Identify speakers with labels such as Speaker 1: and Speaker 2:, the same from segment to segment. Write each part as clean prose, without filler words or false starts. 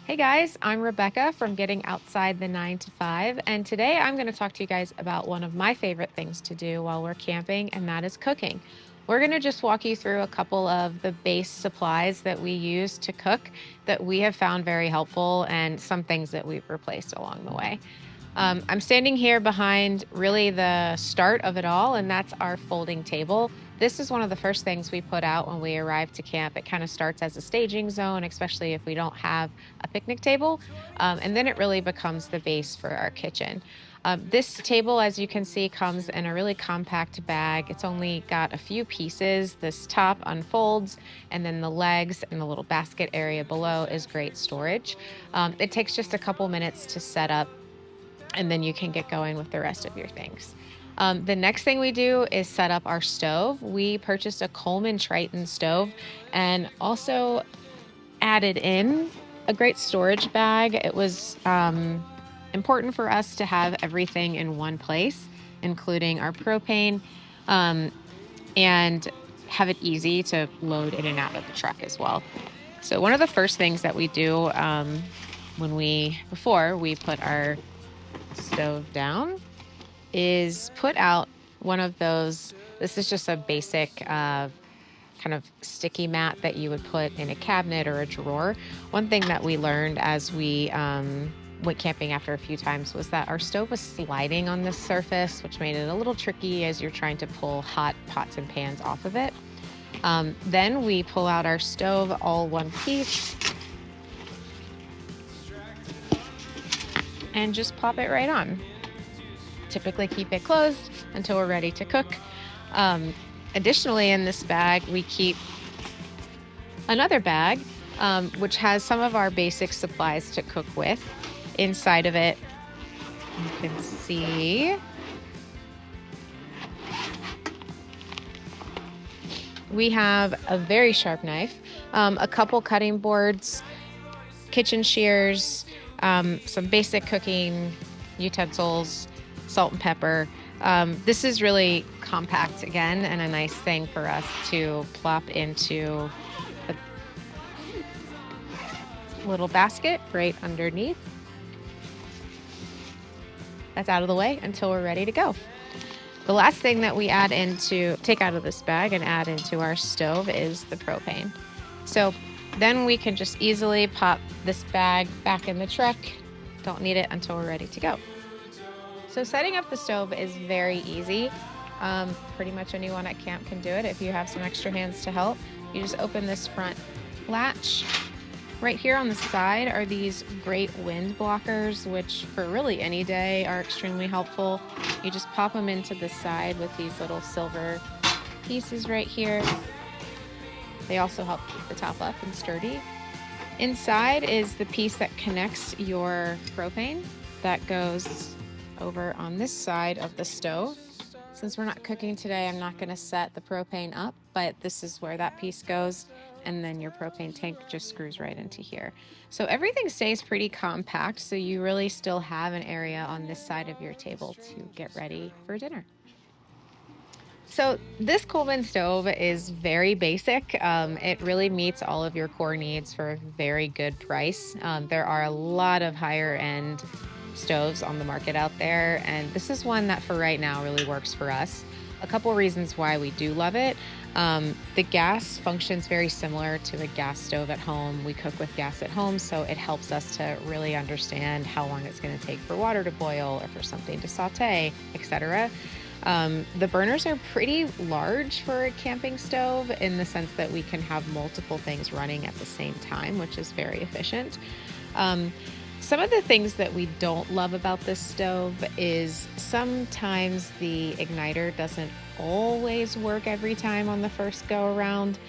Speaker 1: Hey guys, I'm Rebecca from Getting Outside the 9 to 5, and today I'm going to talk to you guys about one of my favorite things to do while we're camping, and that is cooking. We're going to just walk you through a couple of the base supplies that we use to cook that we have found very helpful and some things that we've replaced along the way. I'm standing here behind really the start of it all, and that's our folding table. This is one of the first things we put out when we arrive to camp. It kind of starts as a staging zone, especially if we don't have a picnic table. And then it really becomes the base for our kitchen. This table, as you can see, comes in a really compact bag. It's only got a few pieces. This top unfolds, and then the legs and the little basket area below is great storage. It takes just a couple minutes to set up, and then you can get going with the rest of your things. The next thing we do is set up our stove. We purchased a Coleman Triton stove and also added in a great storage bag. It was important for us to have everything in one place, including our propane, um, and have it easy to load in and out of the truck as well. So one of the first things that we do before we put our stove down is put out one of those. This is just a basic kind of sticky mat that you would put in a cabinet or a drawer. One thing that we learned as we went camping after a few times was that our stove was sliding on this surface, which made it a little tricky as you're trying to pull hot pots and pans off of it. Then we pull out our stove all one piece and just pop it right on. Typically keep it closed until we're ready to cook. Additionally, in this bag, we keep another bag, which has some of our basic supplies to cook with. Inside of it, you can see we have a very sharp knife, a couple cutting boards, kitchen shears, some basic cooking utensils, salt and pepper. This is really compact again, and a nice thing for us to plop into a little basket right underneath. That's out of the way until we're ready to go. The last thing that we take out of this bag and add into our stove is the propane. So then we can just easily pop this bag back in the truck. Don't need it until we're ready to go. So setting up the stove is very easy. Pretty much anyone at camp can do it if you have some extra hands to help. You just open this front latch. Right here on the side are these great wind blockers, which for really any day are extremely helpful. You just pop them into the side with these little silver pieces right here. They also help keep the top up and sturdy. Inside is the piece that connects your propane that goes over on this side of the stove. Since we're not cooking today, I'm not going to set the propane up, but this is where that piece goes, and then your propane tank just screws right into here. So everything stays pretty compact, so you really still have an area on this side of your table to get ready for dinner. So this Coleman stove is very basic. It really meets all of your core needs for a very good price. There are a lot of higher end stoves on the market out there, and this is one that for right now really works for us. A couple reasons why we do love it. The gas functions very similar to a gas stove at home. We cook with gas at home, so it helps us to really understand how long it's going to take for water to boil or for something to saute, etc. The burners are pretty large for a camping stove in the sense that we can have multiple things running at the same time, which is very efficient. Some of the things that we don't love about this stove is sometimes the igniter doesn't always work every time on the first go around.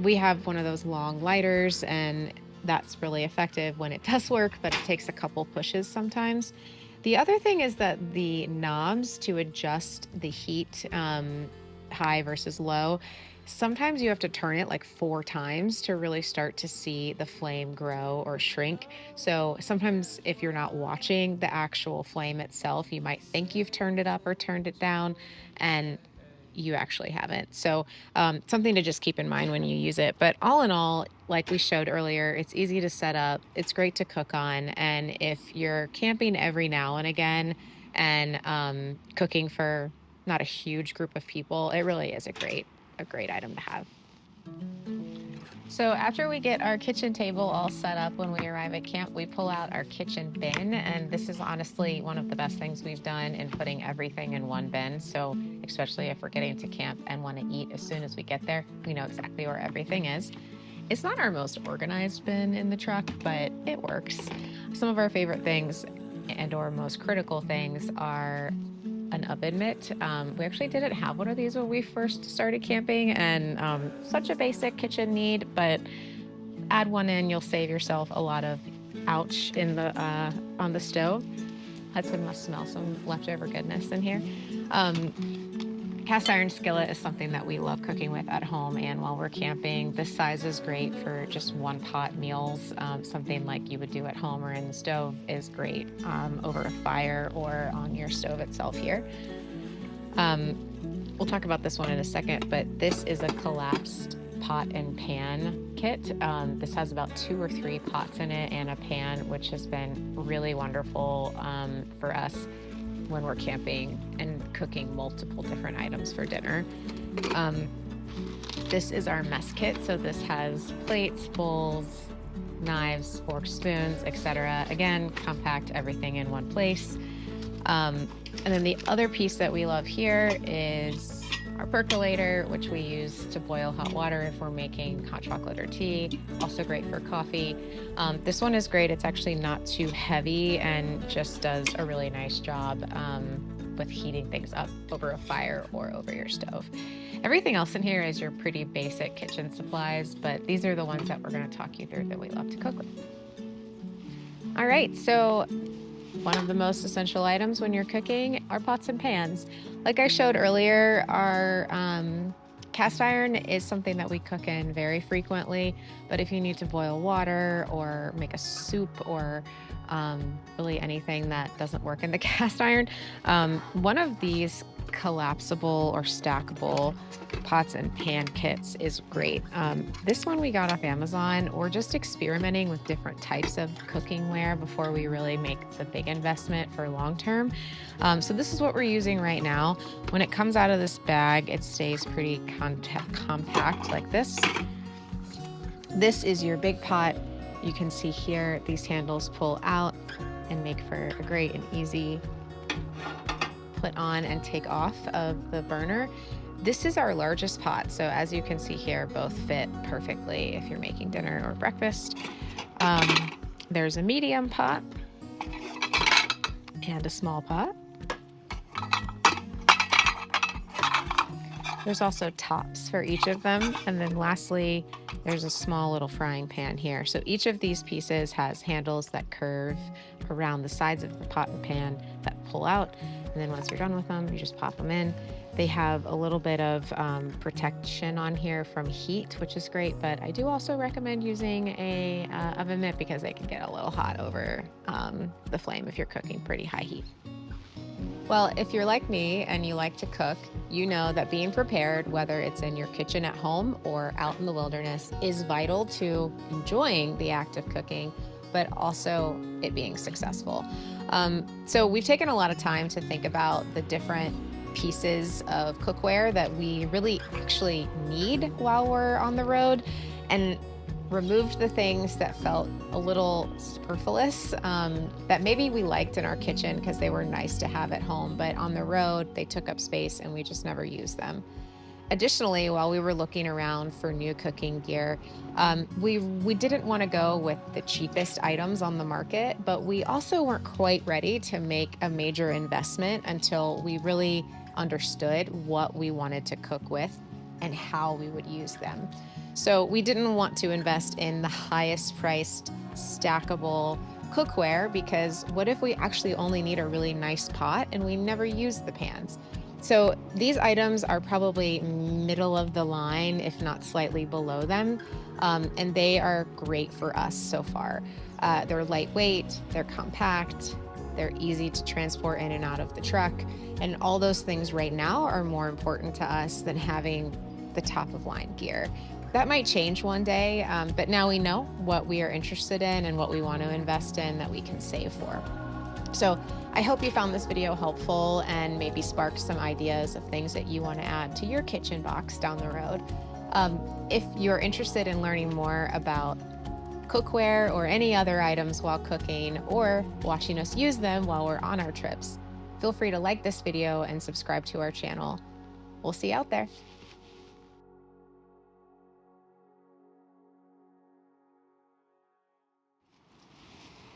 Speaker 1: We have one of those long lighters, and that's really effective when it does work, but it takes a couple pushes sometimes. The other thing is that the knobs to adjust the heat, high versus low, sometimes you have to turn it like 4 times to really start to see the flame grow or shrink. So sometimes if you're not watching the actual flame itself, you might think you've turned it up or turned it down, and you actually haven't. So something to just keep in mind when you use it. But all in all, like we showed earlier, it's easy to set up. It's great to cook on. And if you're camping every now and again and cooking for not a huge group of people, it really is a great item to have. So after we get our kitchen table all set up when we arrive at camp, we pull out our kitchen bin, and this is honestly one of the best things we've done in putting everything in one bin. So especially if we're getting to camp and want to eat as soon as we get there, we know exactly where everything is. It's not our most organized bin in the truck, but it works. Some of our favorite things and or most critical things are an oven mitt. We actually didn't have one of these when we first started camping, and such a basic kitchen need, but add one in, you'll save yourself a lot of ouch in the on the stove. Hudson must smell some leftover goodness in here. Cast iron skillet is something that we love cooking with at home and while we're camping. This size is great for just one pot meals. Something like you would do at home or in the stove is great over a fire or on your stove itself here. We'll talk about this one in a second, but this is a collapsed pot and pan kit. This has about 2 or 3 pots in it and a pan, which has been really wonderful for us when we're camping and cooking multiple different items for dinner. This is our mess kit. So this has plates, bowls, knives, forks, spoons, etc. Again, compact, everything in one place. And then the other piece that we love here is our percolator, which we use to boil hot water if we're making hot chocolate or tea. Also great for coffee. This one is great. It's actually not too heavy and just does a really nice job with heating things up over a fire or over your stove. Everything else in here is your pretty basic kitchen supplies, but these are the ones that we're going to talk you through that we love to cook with. All right, so one of the most essential items when you're cooking are pots and pans. Like I showed earlier, our cast iron is something that we cook in very frequently, but if you need to boil water or make a soup or really anything that doesn't work in the cast iron, one of these collapsible or stackable pots and pan kits is great. This one we got off Amazon. We're just experimenting with different types of cookingware before we really make the big investment for long term. So this is what we're using right now. When it comes out of this bag, it stays pretty compact like this. This is your big pot. You can see here these handles pull out and make for a great and easy put on and take off of the burner. This is our largest pot, so as you can see here, both fit perfectly if you're making dinner or breakfast. There's a medium pot and a small pot. There's also tops for each of them, and then lastly there's a small little frying pan here. So each of these pieces has handles that curve around the sides of the pot and pan that pull out, and then once you're done with them, you just pop them in. They have a little bit of protection on here from heat, which is great, but I do also recommend using a oven mitt because they can get a little hot over the flame if you're cooking pretty high heat. Well, if you're like me and you like to cook, you know that being prepared, whether it's in your kitchen at home or out in the wilderness, is vital to enjoying the act of cooking, but also it being successful. So we've taken a lot of time to think about the different pieces of cookware that we really actually need while we're on the road, and removed the things that felt a little superfluous, that maybe we liked in our kitchen because they were nice to have at home, but on the road they took up space and we just never used them. Additionally, while we were looking around for new cooking gear, we didn't want to go with the cheapest items on the market, but we also weren't quite ready to make a major investment until we really understood what we wanted to cook with and how we would use them. So we didn't want to invest in the highest priced stackable cookware, because what if we actually only need a really nice pot and we never use the pans? So these items are probably middle of the line, if not slightly below them, and they are great for us so far. They're lightweight, they're compact, they're easy to transport in and out of the truck. And all those things right now are more important to us than having the top of line gear. That might change one day, but now we know what we are interested in and what we want to invest in that we can save for. So I hope you found this video helpful and maybe sparked some ideas of things that you want to add to your kitchen box down the road. If you're interested in learning more about cookware or any other items while cooking, or watching us use them while we're on our trips, feel free to like this video and subscribe to our channel. We'll see you out there.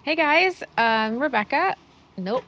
Speaker 1: Hey guys, Rebecca. Nope.